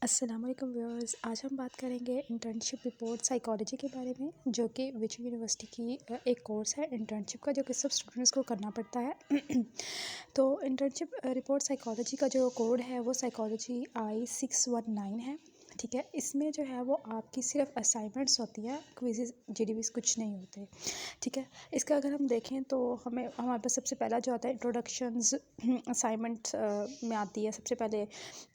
अस्सलाम वालेकुम व्यूअर्स। आज हम बात करेंगे इंटर्नशिप रिपोर्ट साइकोलॉजी के बारे में, जो कि विच यूनिवर्सिटी की एक कोर्स है इंटर्नशिप का, जो कि सब स्टूडेंट्स को करना पड़ता है। तो इंटर्नशिप रिपोर्ट साइकोलॉजी का जो कोड है वो साइकोलॉजी I-619 है। ठीक है, इसमें जो है वो आपकी सिर्फ असाइनमेंट्स होती है, क्विज़ जीडीवीज़ कुछ नहीं होते। ठीक है, इसका अगर हम देखें तो हमारे पास सबसे पहला जो आता है इंट्रोडक्शंस असाइनमेंट में आती है सबसे पहले।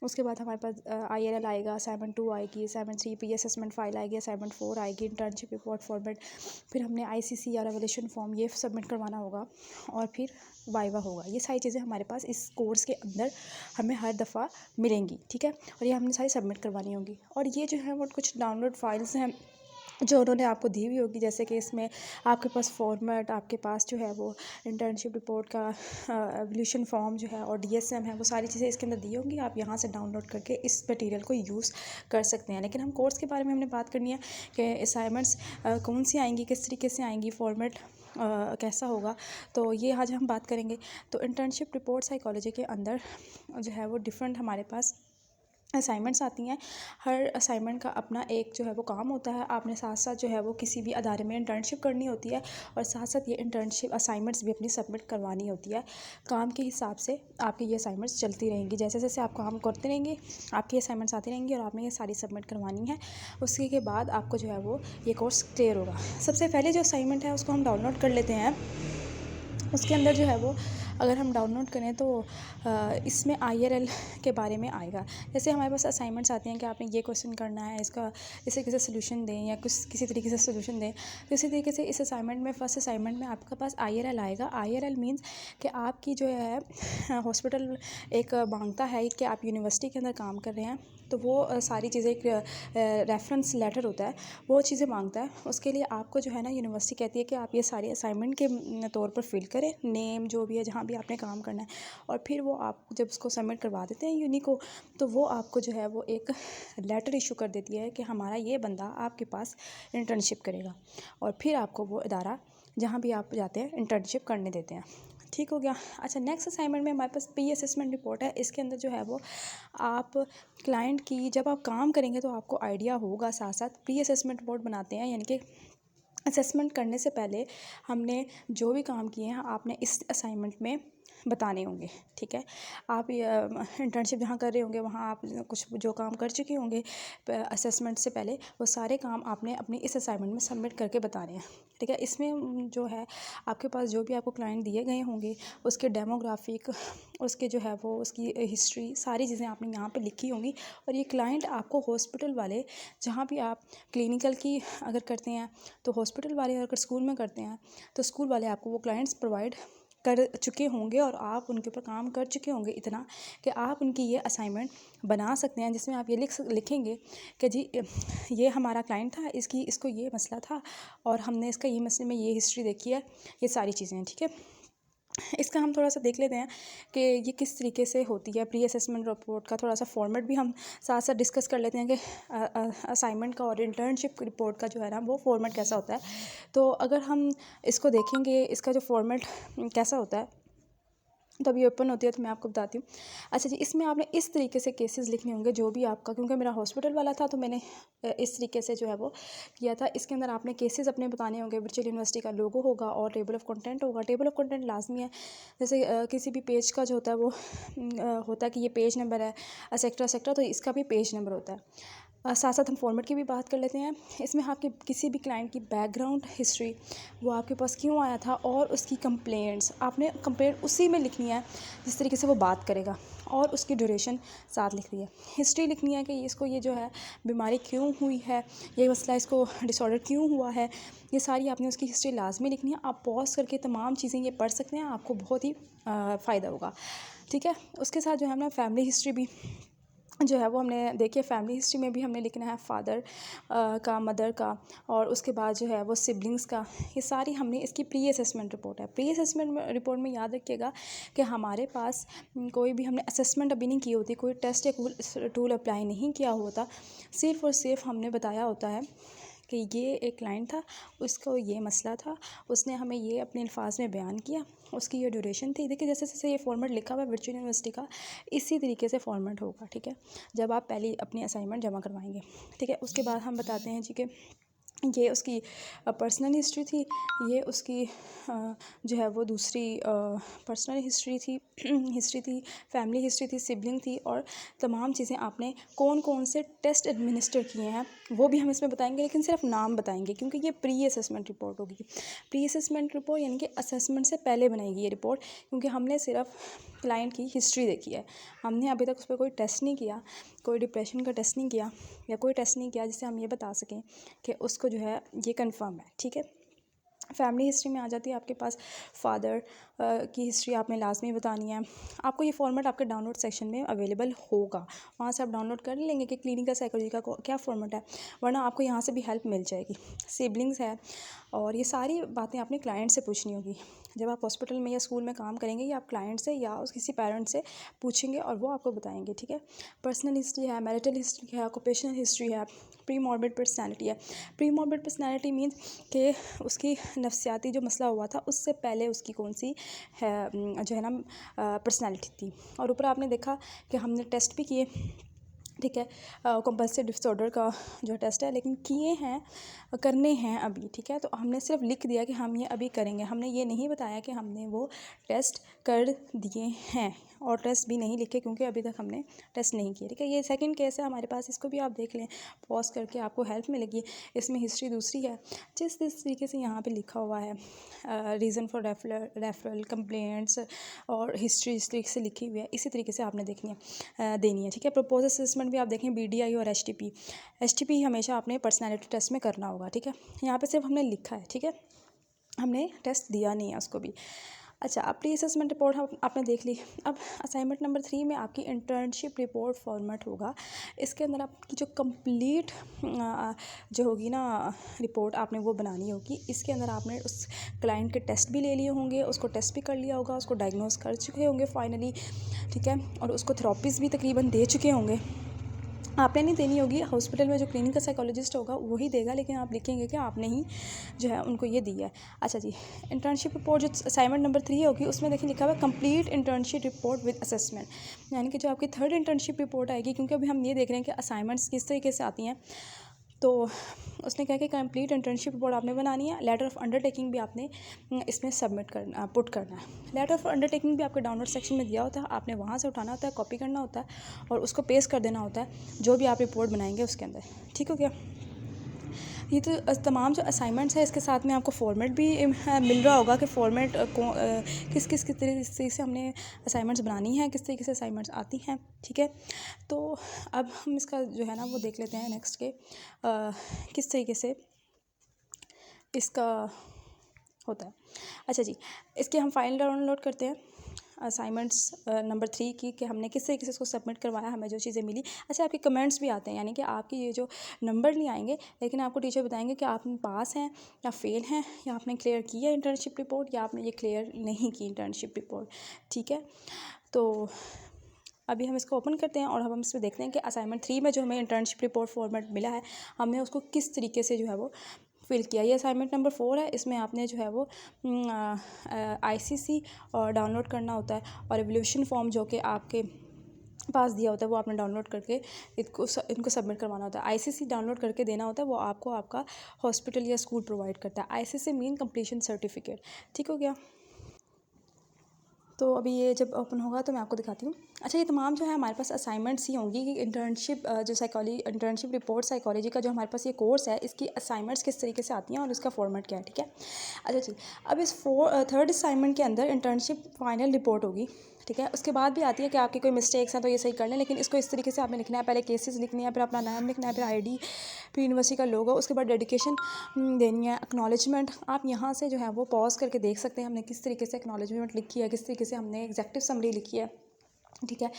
उसके बाद हमारे पास IRL आएगा, असाइनमेंट 2 आएगी, असाइनमेंट 3 प्री असेसमेंट फाइल आएगी, असाइनमेंट 4 आएगी, इंटर्नशिप रिपोर्ट फॉर्मेट, फिर हमने ICC या रेवोल्यूशन फॉर्म ये सबमिट करवाना होगा, और फिर वाइवा होगा। ये सारी चीज़ें हमारे पास इस कोर्स के अंदर हमें हर दफ़ा मिलेंगी। ठीक है, और ये हमने सारी सबमिट करवानी होगी। और ये जो है वो कुछ डाउनलोड फाइल्स हैं जो उन्होंने आपको दी हुई होगी, जैसे कि इसमें आपके पास फॉर्मेट, आपके पास जो है वो इंटर्नशिप रिपोर्ट का एवोल्यूशन फॉर्म जो है और DSM है, वो सारी चीज़ें इसके अंदर दी होंगी। आप यहाँ से डाउनलोड करके इस मटेरियल को यूज़ कर सकते हैं। लेकिन हम कोर्स के बारे में हमने बात करनी है कि असाइनमेंट्स कौन सी आएंगी, किस तरीके से आएंगी, फॉर्मेट कैसा होगा, तो ये आज हम बात करेंगे। तो इंटर्नशिप रिपोर्ट साइकोलॉजी के अंदर जो है वो डिफरेंट हमारे पास असाइनमेंट्स आती हैं। हर असाइनमेंट का अपना एक जो है वो काम होता है। आपने साथ साथ जो है वो किसी भी अदारे में इंटर्नशिप करनी होती है, और साथ साथ ये इंटर्नशिप असाइनमेंट्स भी अपनी सबमिट करवानी होती है। काम के हिसाब से आपकी ये असाइनमेंट्स चलती रहेंगी, जैसे जैसे आप काम करते रहेंगे आपकी असाइनमेंट्स आती रहेंगी, और आपने ये सारी सबमिट करवानी है। उसके के बाद आपको जो है वो ये कोर्स क्लियर होगा। सबसे पहले जो असाइनमेंट है उसको हम डाउनलोड कर लेते हैं। उसके अंदर जो है वो अगर हम डाउनलोड करें तो इसमें IRL के बारे में आएगा। जैसे हमारे पास असाइनमेंट्स आती हैं कि आपने ये क्वेश्चन करना है, इसका इस तरीके से सोल्यूशन दें या कुछ किसी तरीके से सोल्यूशन दें। तो इसी तरीके से इस असाइनमेंट में, फर्स्ट असाइनमेंट में आपके पास IRL आएगा। IRL मीन्स कि आपकी जो है हॉस्पिटल एक मांगता है कि आप यूनिवर्सिटी के अंदर काम कर रहे हैं, तो वो सारी चीज़ें एक रेफरेंस लेटर होता है, वो चीज़ें मांगता है। उसके लिए आपको जो है ना यूनिवर्सिटी कहती है कि आप ये सारी असाइनमेंट के तौर पर फिल करें, नेम जो भी है जहाँ भी आपने काम करना है, और फिर वो आप जब उसको सबमिट करवा देते हैं यूनी को, तो वो आपको जो है वो एक लेटर इशू कर देती है कि हमारा ये बंदा आपके पास इंटर्नशिप करेगा, और फिर आपको वो इदारा जहाँ भी आप जाते हैं इंटर्नशिप करने देते हैं। ठीक हो गया। अच्छा, नेक्स्ट असाइनमेंट में हमारे पास प्री असेसमेंट रिपोर्ट है। इसके अंदर जो है वो आप क्लाइंट की जब आप काम करेंगे तो आपको आइडिया होगा, साथ साथ प्री असेसमेंट रिपोर्ट बनाते हैं, यानी कि असेसमेंट करने से पहले हमने जो भी काम किए हैं आपने इस असाइनमेंट में बताने होंगे। ठीक है, आप इंटर्नशिप जहाँ कर रहे होंगे वहाँ आप कुछ जो काम कर चुके होंगे असेसमेंट से पहले, वो सारे काम आपने अपने इस असाइनमेंट में सबमिट करके बताने हैं। ठीक है, इसमें जो है आपके पास जो भी आपको क्लाइंट दिए गए होंगे उसके डेमोग्राफिक, उसके जो है वो उसकी हिस्ट्री, सारी चीज़ें आपने यहाँ पे लिखी होंगी। और ये क्लाइंट आपको हॉस्पिटल वाले, जहाँ भी आप क्लिनिकल की अगर करते हैं तो हॉस्पिटल वाले, अगर स्कूल में करते हैं तो स्कूल वाले आपको वो क्लाइंट्स प्रोवाइड कर चुके होंगे, और आप उनके ऊपर काम कर चुके होंगे इतना कि आप उनकी ये असाइनमेंट बना सकते हैं, जिसमें आप ये लिखेंगे कि जी ये हमारा क्लाइंट था, इसको ये मसला था, और हमने इसका ये मसले में ये हिस्ट्री देखी है, ये सारी चीज़ें। ठीक है, इसका हम थोड़ा सा देख लेते हैं कि ये किस तरीके से होती है। प्री असेसमेंट रिपोर्ट का थोड़ा सा फॉर्मेट भी हम साथ साथ डिस्कस कर लेते हैं कि असाइनमेंट का और इंटर्नशिप रिपोर्ट का जो है ना वो फॉर्मेट कैसा होता है। तो अगर हम इसको देखेंगे, इसका जो फॉर्मेट कैसा होता है, तब ये ओपन होती है तो मैं आपको बताती हूँ। अच्छा जी, इसमें आपने इस तरीके से केसेस लिखने होंगे जो भी आपका, क्योंकि मेरा हॉस्पिटल वाला था तो मैंने इस तरीके से जो है वो किया था। इसके अंदर आपने केसेस अपने बताने होंगे, वर्चुअल यूनिवर्सिटी का लोगो होगा और टेबल ऑफ कंटेंट होगा। टेबल ऑफ कंटेंट लाजमी है, जैसे किसी भी पेज का जो होता है वो होता है कि ये पेज नंबर है एक्सेट्रा एक्सेट्रा, तो इसका भी पेज नंबर होता है। साथ साथ हम फॉर्मेट की भी बात कर लेते हैं। इसमें आपके किसी भी क्लाइंट की बैकग्राउंड हिस्ट्री, वो आपके पास क्यों आया था, और उसकी कंप्लेंट्स, आपने कंप्लेंट उसी में लिखनी है जिस तरीके से वो बात करेगा, और उसकी ड्यूरेशन साथ लिखनी है। हिस्ट्री लिखनी है कि इसको ये जो है बीमारी क्यों हुई है, ये मसला इसको डिसऑर्डर क्यों हुआ है, ये सारी आपने उसकी हिस्ट्री लाजमी लिखनी है। आप पॉज करके तमाम चीज़ें ये पढ़ सकते हैं, आपको बहुत ही फ़ायदा होगा। ठीक है, उसके साथ जो है ना फैमिली हिस्ट्री भी जो है वो हमने देखिए, फैमिली हिस्ट्री में भी हमने लिखना है फादर का, मदर का, और उसके बाद जो है वो सिबलिंग्स का। ये सारी हमने, इसकी प्री असेसमेंट रिपोर्ट है। प्री असेसमेंट रिपोर्ट में याद रखिएगा कि हमारे पास कोई भी हमने असेसमेंट अभी नहीं की होती, कोई टेस्ट या टूल अप्लाई नहीं किया होता, सिर्फ़ और सिर्फ हमने बताया होता है कि ये एक क्लाइंट था, उसको ये मसला था, उसने हमें ये अपने अल्फाज में बयान किया, उसकी ये ड्यूरेशन थी। देखिए जैसे जैसे ये फॉर्मेट लिखा हुआ है वर्चुअल यूनिवर्सिटी का, इसी तरीके से फॉर्मेट होगा, ठीक है, जब आप पहली अपनी असाइनमेंट जमा करवाएंगे, ठीक है। उसके बाद हम बताते हैं जी कि ये उसकी पर्सनल हिस्ट्री थी, ये उसकी जो है वो दूसरी पर्सनल हिस्ट्री थी, फैमिली हिस्ट्री थी, सिबलिंग थी, और तमाम चीज़ें आपने कौन कौन से टेस्ट एडमिनिस्टर किए हैं वो भी हम इसमें बताएंगे, लेकिन सिर्फ नाम बताएंगे क्योंकि ये प्री असेसमेंट रिपोर्ट होगी। प्री असेसमेंट रिपोर्ट यानी कि असेसमेंट से पहले बनाएगी ये रिपोर्ट, क्योंकि हमने सिर्फ क्लाइंट की हिस्ट्री देखी है, हमने अभी तक उस पर कोई टेस्ट नहीं किया, कोई डिप्रेशन का टेस्ट नहीं किया या कोई टेस्ट नहीं किया जिससे हम ये बता सकें कि उसको जो है ये कंफर्म है, ठीक है। फैमिली हिस्ट्री में आ जाती है आपके पास फादर की हिस्ट्री आपने लाजमी बतानी है। आपको ये फॉर्मेट आपके डाउनलोड सेक्शन में अवेलेबल होगा, वहाँ से आप डाउनलोड कर लेंगे कि क्लिनिकल साइकोलॉजी का क्या फॉर्मेट है, वरना आपको यहाँ से भी हेल्प मिल जाएगी। सिबलिंग्स है, और ये सारी बातें आपने क्लाइंट से पूछनी होगी। जब आप हॉस्पिटल में या स्कूल में काम करेंगे या आप क्लाइंट से या उस किसी पेरेंट से पूछेंगे और वो आपको बताएंगे, ठीक है। पर्सनल हिस्ट्री है, मैरिटल हिस्ट्री है, ऑक्यूपेशनल हिस्ट्री है, प्री मॉर्बिड पर्सनैलिटी है। प्री मॉर्बिड पर्सनैलिटी मीन्स कि उसकी नफ्सियाती जो मसला हुआ था उससे पहले उसकी कौन सी है जो है ना पर्सनैलिटी थी। और ऊपर आपने देखा कि हमने टेस्ट भी किए, ठीक है, कंपल्सिव डिसऑर्डर का जो टेस्ट है, लेकिन किए हैं, करने हैं अभी, ठीक है। तो हमने सिर्फ लिख दिया कि हम ये अभी करेंगे, हमने ये नहीं बताया कि हमने वो टेस्ट कर दिए हैं, और टेस्ट भी नहीं लिखे क्योंकि अभी तक हमने टेस्ट नहीं किए, ठीक है। ये सेकंड केस है हमारे पास, इसको भी आप देख लें, पॉज करके आपको हेल्प मिलेगी। इसमें हिस्ट्री दूसरी है, जिस तरीके से यहाँ पे लिखा हुआ है रीज़न फॉर रेफरल, कंप्लेंट्स और हिस्ट्री इस तरीके से लिखी हुई है, इसी तरीके से आपने देखनी है देनी है, ठीक है। प्रपोज असेसमेंट भी आप देखें BDI और HTP हमेशा आपने पर्सनैलिटी टेस्ट में करना होगा, ठीक है। यहाँ पे सिर्फ हमने लिखा है, ठीक है, हमने टेस्ट दिया नहीं है उसको भी। अच्छा, अब प्री असेसमेंट रिपोर्ट आपने देख ली। अब असाइनमेंट नंबर 3 में आपकी इंटर्नशिप रिपोर्ट फॉर्मेट होगा। इसके अंदर आपकी जो कंप्लीट जो होगी ना रिपोर्ट आपने वो बनानी होगी। इसके अंदर आपने उस क्लाइंट के टेस्ट भी ले लिए होंगे, उसको टेस्ट भी कर लिया होगा, उसको डायग्नोस कर चुके होंगे फाइनली, ठीक है, और उसको थेरेपीज़ भी तकरीबन दे चुके होंगे। आपने नहीं देनी होगी, हॉस्पिटल में जो क्लिनिकल साइकोलॉजिस्ट होगा वही देगा, लेकिन आप लिखेंगे कि आपने ही जो है उनको ये दी है। अच्छा जी, इंटर्नशिप रिपोर्ट जो असाइनमेंट नंबर 3 होगी उसमें देखिए लिखा हुआ है complete internship report with assessment, यानी कि जो आपकी थर्ड इंटर्नशिप रिपोर्ट आएगी, क्योंकि अभी हम ये देख रहे हैं कि असाइनमेंट्स किस तरीके से आती हैं, तो उसने कहा कि कंप्लीट इंटर्नशिप रिपोर्ट आपने बनानी है। लेटर ऑफ अंडरटेकिंग भी आपने इसमें सबमिट करना, पुट करना है। लेटर ऑफ अंडरटेकिंग भी आपके डाउनलोड सेक्शन में दिया होता है, आपने वहाँ से उठाना होता है, कॉपी करना होता है और उसको पेस्ट कर देना होता है जो भी आप रिपोर्ट बनाएंगे उसके अंदर, ठीक हो गया। ये तो तमाम जो असाइनमेंट्स है इसके साथ में आपको फॉर्मेट भी मिल रहा होगा कि फॉर्मेट किस तरीके से हमने असाइनमेंट्स बनानी है, किस तरीके से असाइनमेंट्स आती हैं, ठीक है। तो अब हम इसका जो है ना वो देख लेते हैं नेक्स्ट के किस तरीके से इसका होता है। अच्छा जी, इसके हम फाइल डाउनलोड करते हैं असाइनमेंट्स नंबर 3 की, कि हमने किस तरीके से इसको सबमिट करवाया, हमें जो चीज़ें मिली। अच्छा, आपके कमेंट्स भी आते हैं, यानी कि आपकी ये जो नंबर नहीं आएंगे, लेकिन आपको टीचर बताएंगे कि आप पास हैं या फेल हैं, या आपने क्लियर की है इंटर्नशिप रिपोर्ट, या आपने ये क्लियर नहीं की इंटर्नशिप रिपोर्ट, ठीक है। तो अभी हम इसको ओपन करते हैं और हम इसमें देखते हैं कि असाइनमेंट 3 में जो हमें इंटर्नशिप रिपोर्ट फॉर्मेट मिला है, हमने उसको किस तरीके से जो है वो फिल किया। ये असाइनमेंट नंबर 4 है, इसमें आपने जो है वो ICC और डाउनलोड करना होता है, और एवोल्यूशन फॉर्म जो कि आपके पास दिया होता है वो आपने डाउनलोड करके इनको सबमिट करवाना होता है। ICC डाउनलोड करके देना होता है, वो आपको आपका हॉस्पिटल या स्कूल प्रोवाइड करता है। ICC मीन कंप्लीशन सर्टिफिकेट, ठीक हो गया। तो अभी ये जब ओपन होगा तो मैं आपको दिखाती हूँ। अच्छा, ये तमाम जो है हमारे पास असाइनमेंट्स ही होंगी कि इंटर्नशिप जो इंटर्नशिप रिपोर्ट साइकोलॉजी का जो हमारे पास ये कोर्स है, इसकी असाइनमेंट्स किस तरीके से आती हैं और इसका फॉर्मेट क्या है, ठीक है। अच्छा जी, अब इस थर्ड असाइनमेंट के अंदर इंटर्नशिप फाइनल रिपोर्ट होगी, ठीक है। उसके बाद भी आती है कि आपके कोई मिस्टेक्स हैं तो ये सही कर लें, लेकिन इसको इस तरीके से आपने लिखना है, पहले केसेस लिखनी है, फिर अपना नाम लिखना है, फिर ID, फिर यूनिवर्सिटी का लोगो, उसके बाद डेडिकेशन देनी है, एक्नॉलेजमेंट। आप यहाँ से जो है वो पॉज करके देख सकते हैं हमने किस तरीके से एक्नॉलेजमेंट लिखी है, किस तरीके से हमने एग्जेक्टिव समरी लिखी है, ठीक है।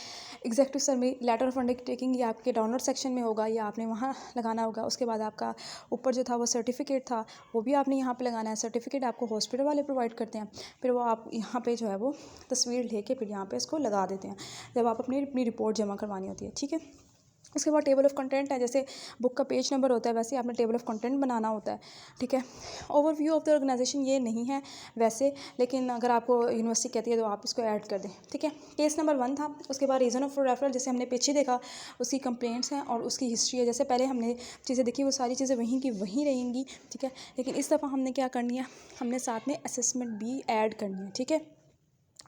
Executive summary, letter of undertaking ये आपके डाउनलोड सेक्शन में होगा, या आपने वहाँ लगाना होगा। उसके बाद आपका ऊपर जो था वो सर्टिफिकेट था, वो भी आपने यहाँ पे लगाना है। सर्टिफिकेट आपको हॉस्पिटल वाले प्रोवाइड करते हैं, फिर वो आप यहाँ पे जो है वो तस्वीर लेके फिर यहाँ पे इसको लगा देते हैं जब आप अपनी रिपोर्ट जमा करवानी होती है, ठीक है। उसके बाद टेबल ऑफ कंटेंट है, जैसे बुक का पेज नंबर होता है वैसे आपने टेबल ऑफ कंटेंट बनाना होता है, ठीक है। ओवरव्यू ऑफ द ऑर्गेनाइजेशन ये नहीं है वैसे, लेकिन अगर आपको यूनिवर्सिटी कहती है तो आप इसको ऐड कर दें, ठीक है। केस नंबर 1 था। उसके बाद रीज़न ऑफ रेफरल, जैसे हमने पीछे देखा उसकी कंप्लेंट्स हैं और उसकी हिस्ट्री है। जैसे पहले हमने चीज़ें देखी वो सारी चीज़ें वहीं की वहीं रहेंगी, ठीक है। लेकिन इस दफ़ा हमने क्या करनी है, हमने साथ में असेसमेंट भी ऐड करनी है, ठीक है।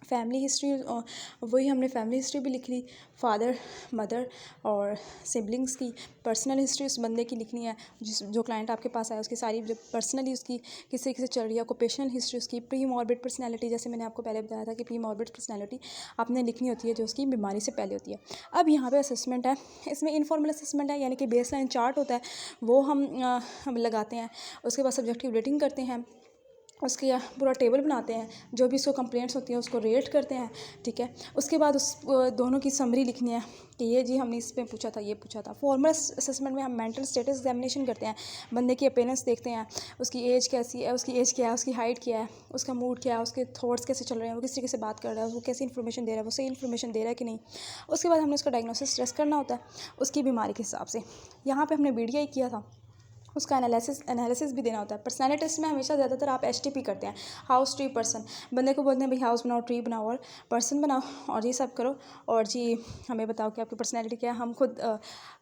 फैमिली हिस्ट्री, वही हमने फैमिली हिस्ट्री भी लिख ली, फादर मदर और सिबलिंग्स की पर्सनल हिस्ट्री उस बंदे की लिखनी है, जो क्लाइंट आपके पास आया उसकी सारी जो पर्सनली उसकी किस तरीके से चल रही है, ऑक्यूपेशनल हिस्ट्री उसकी, प्री मॉर्बिड पर्सनैलिटी, जैसे मैंने आपको पहले बताया था कि प्री मॉर्बिड पर्सनैलिटी आपने लिखनी होती है जो उसकी बीमारी से पहले होती है। अब यहाँ पे असेसमेंट है, इसमें इनफॉर्मल असेसमेंट है, यानी कि बेसलाइन चार्ट होता है वो हम लगाते हैं। उसके बाद सब्जेक्टिव रेटिंग करते हैं, उसके पूरा टेबल बनाते हैं, जो भी उसको कंप्लेंट्स होती हैं उसको रेट करते हैं, ठीक है। उसके बाद उस दोनों की समरी लिखनी है कि ये जी हमने इस पे पूछा था, ये पूछा था। फॉर्मल असेसमेंट में हम मेंटल स्टेटस एग्जामिनेशन करते हैं, बंदे की अपीयरेंस देखते हैं, उसकी एज कैसी है, उसकी एज क्या है, उसकी हाइट क्या है, उसका मूड क्या है, उसके थॉट्स कैसे चल रहे हैं, वो किस तरीके से बात कर रहा है, वो कैसी इन्फॉर्मेशन दे रहा है, वो सही इन्फॉर्मेशन दे रहा है कि नहीं। उसके बाद हमने उसका डायग्नोसिस टेस्ट करना होता है उसकी बीमारी के हिसाब से। यहाँ पर हमने BDI किया था, उसका एनालिसिस भी देना होता है। पर्सनैलिटी टेस्ट में हमेशा ज़्यादातर आप HTP करते हैं, हाउस ट्री पर्सन। बंदे को बोलते हैं भाई हाउस बनाओ, ट्री बनाओ और पर्सन बनाओ और ये सब करो, और जी हमें बताओ कि आपकी पर्सनैलिटी क्या है। हम खुद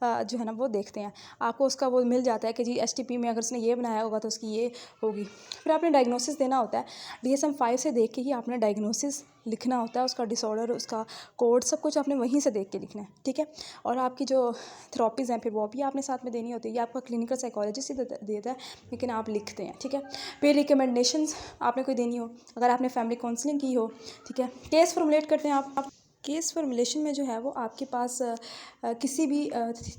जो है ना वो देखते हैं, आपको उसका वो मिल जाता है कि जी HTP में अगर उसने ये बनाया होगा तो उसकी ये होगी। फिर आपने डायग्नोसिस देना होता है, DSM-5 से देख के ही आपने डायग्नोसिस लिखना होता है, उसका डिसऑर्डर, उसका कोड, सब कुछ आपने वहीं से देख के लिखना है, ठीक है। और आपकी जो थेरेपीज़ हैं फिर वो भी आपने साथ में देनी होती है, ये आपका क्लिनिकल साइकोलॉजिस्ट ही देता है, लेकिन आप लिखते हैं, ठीक है। फिर रिकमेंडेशंस आपने कोई देनी हो, अगर आपने फैमिली काउंसलिंग की हो, ठीक है। केस फॉर्मुलेट करते हैं आप केस फॉर्मुलेशन में जो है वो आपके पास किसी भी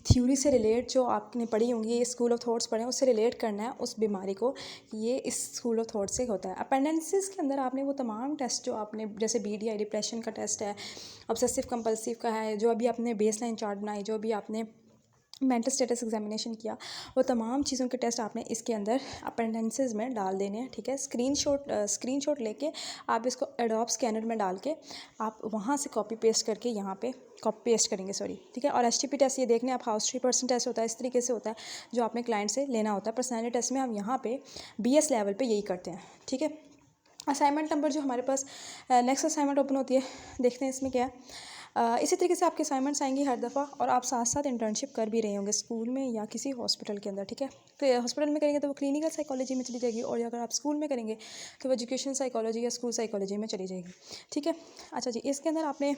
थ्योरी से रिलेट जो आपने पढ़ी होंगी, ये स्कूल ऑफ थॉट्स पढ़े हैं, उससे रिलेट करना है उस बीमारी को, ये इस स्कूल ऑफ थॉट से होता है। अपेंडेंसिस के अंदर आपने वो तमाम टेस्ट जो आपने, जैसे BDI डिप्रेशन का टेस्ट है, ऑब्सेसिव कंपल्सिव का है, जो अभी आपने बेसलाइन चार्ट बनाई, जो भी आपने मेंटल स्टेटस एग्जामिनेशन किया, वो तमाम चीज़ों के टेस्ट आपने इसके अंदर अपेंडेंसेस में डाल देने हैं, ठीक है। स्क्रीनशॉट लेके आप इसको एडोब स्कैनर में डाल के आप वहाँ से कॉपी पेस्ट करके यहाँ पे कॉपी पेस्ट करेंगे, सॉरी, ठीक है। और HTP टेस्ट ये देखने आप हाउस ट्री पर्सन टेस्ट होता है, इस तरीके से होता है जो आपने क्लाइंट से लेना होता है। पर्सनैलिटी टेस्ट में हम यहाँ पे BS लेवल पे यही करते हैं, ठीक है। असाइनमेंट नंबर जो हमारे पास नेक्स्ट असाइनमेंट ओपन होती है, देखते हैं इसमें क्या है। इसी तरीके से आपके असाइनमेंट्स आएंगी हर दफ़ा, और आप साथ साथ इंटर्नशिप कर भी रहे होंगे स्कूल में या किसी हॉस्पिटल के अंदर, ठीक है। तो हॉस्पिटल में करेंगे तो वो क्लिनिकल साइकोलॉजी में चली जाएगी, और अगर आप स्कूल में करेंगे तो वो एजुकेशन साइकोलॉजी या स्कूल साइकोलॉजी में चली जाएगी, ठीक है। अच्छा जी, इसके अंदर आपने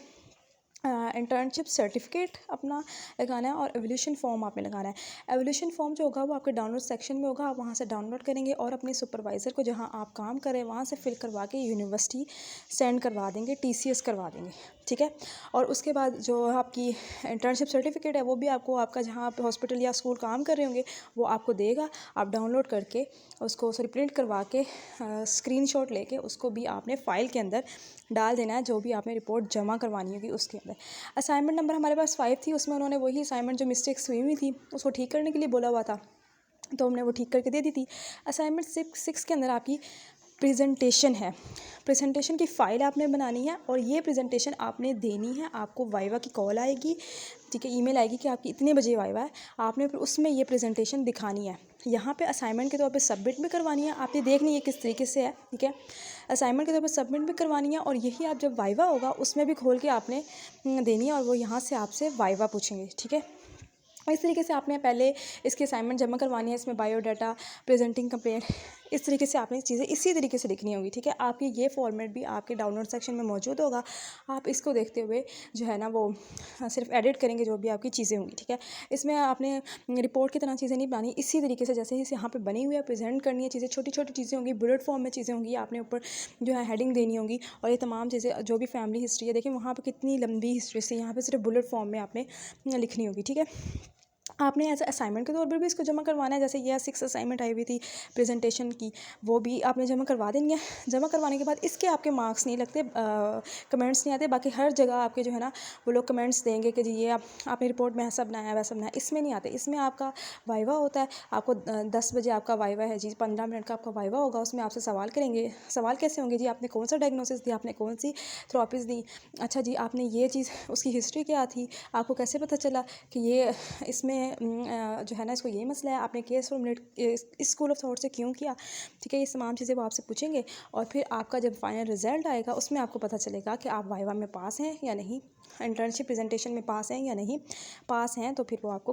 इंटर्नशिप सर्टिफिकेट अपना लगाना है और एवोल्यूशन फॉर्म आपने लगाना है। एवोल्यूशन फॉर्म जो होगा वो आपके डाउनलोड सेक्शन में होगा, आप वहाँ से डाउनलोड करेंगे और अपने सुपरवाइज़र को जहाँ आप काम करें वहाँ से फिल करवा के यूनिवर्सिटी सेंड करवा देंगे, TCS करवा देंगे, ठीक है। और उसके बाद जो आपकी इंटर्नशिप सर्टिफिकेट है वो भी आपको, आपका जहाँ आप हॉस्पिटल या स्कूल काम कर रहे होंगे वो आपको देगा, आप डाउनलोड करके उसको प्रिंट करवा के स्क्रीनशॉट लेके उसको भी आपने फ़ाइल के अंदर डाल देना है, जो भी आपने रिपोर्ट जमा करवानी होगी उसके अंदर। असाइनमेंट नंबर हमारे पास 5 थी, उसमें उन्होंने वही असाइनमेंट जो मिस्टेक्स हुई थी उसको ठीक करने के लिए बोला हुआ था, तो हमने वो ठीक करके दे दी थी। असाइनमेंट 6 के अंदर आपकी प्रेजेंटेशन है, प्रेजेंटेशन की फ़ाइल आपने बनानी है और ये प्रेजेंटेशन आपने देनी है। आपको वाइवा की कॉल आएगी, ठीक है, ईमेल आएगी कि आपकी इतने बजे वाइवा है, आपने फिर उसमें ये प्रेजेंटेशन दिखानी है। यहाँ पे असाइनमेंट के तौर पे सबमिट भी करवानी है, आप ये देखनी है किस तरीके से है, ठीक है। असाइनमेंट के तौर पे सबमिट भी करवानी है, और यही आप जब वाइवा होगा उसमें भी खोल के आपने देनी है, और वो यहाँ से आपसे वाइवा पूछेंगे, ठीक है। इस तरीके से आपने पहले इसकी असाइनमेंट जमा करवानी है, इसमें बायोडाटा, प्रेजेंटिंग कंप्लेंट, इस तरीके से आपने चीज़ें इसी तरीके से लिखनी होगी, ठीक है। आपकी ये फॉर्मेट भी आपके डाउनलोड सेक्शन में मौजूद होगा, आप इसको देखते हुए जो है ना वो सिर्फ एडिट करेंगे जो भी आपकी चीज़ें होंगी, ठीक है। इसमें आपने रिपोर्ट की तरह चीज़ें नहीं बनानी, इसी तरीके से जैसे यहाँ पे बनी हुई है प्रेजेंट करनी है चीज़ें, छोटी छोटी चीज़ें होंगी, बुलेट फॉर्म में चीज़ें होंगी, आपने ऊपर जो है हेडिंग देनी होगी, और ये तमाम चीज़ें जो भी फैमिली हिस्ट्री है, देखिए वहाँ पर कितनी लंबी हिस्ट्री से, यहाँ पर सिर्फ बुलेट फॉर्म में आपने लिखनी होगी, ठीक है। आपने एज असाइनमेंट के तौर पर भी इसको जमा करवाना है। जैसे ये 6 असाइनमेंट आई हुई थी प्रेजेंटेशन की, वो भी आपने जमा करवा देनी है। जमा करवाने के बाद इसके आपके मार्क्स नहीं लगते, कमेंट्स नहीं आते। बाकी हर जगह आपके जो है ना वो लोग कमेंट्स देंगे कि जी ये आपने रिपोर्ट में ऐसा बनाया वैसा बनाया, इसमें नहीं आते। इसमें आपका वाइवा होता है, आपको 10 बजे आपका वाइवा है जी, 15 मिनट का आपका वाइवा होगा। उसमें आपसे सवाल करेंगे। सवाल कैसे होंगे जी, आपने कौन सा डायग्नोसिस दिया, आपने कौन सी थेरेपीज़ दी, अच्छा जी आपने ये चीज़, उसकी हिस्ट्री क्या थी, आपको कैसे पता चला कि ये इसमें जो है ना इसको ये मसला है, आपने केस फॉर्मुलेट इस स्कूल ऑफ थॉट से क्यों किया, ठीक है। ये तमाम चीज़ें वो आपसे पूछेंगे और फिर आपका जब फाइनल रिजल्ट आएगा उसमें आपको पता चलेगा कि आप वाइवा में पास हैं या नहीं, इंटर्नशिप प्रेजेंटेशन में पास हैं या नहीं। पास हैं तो फिर वो आपको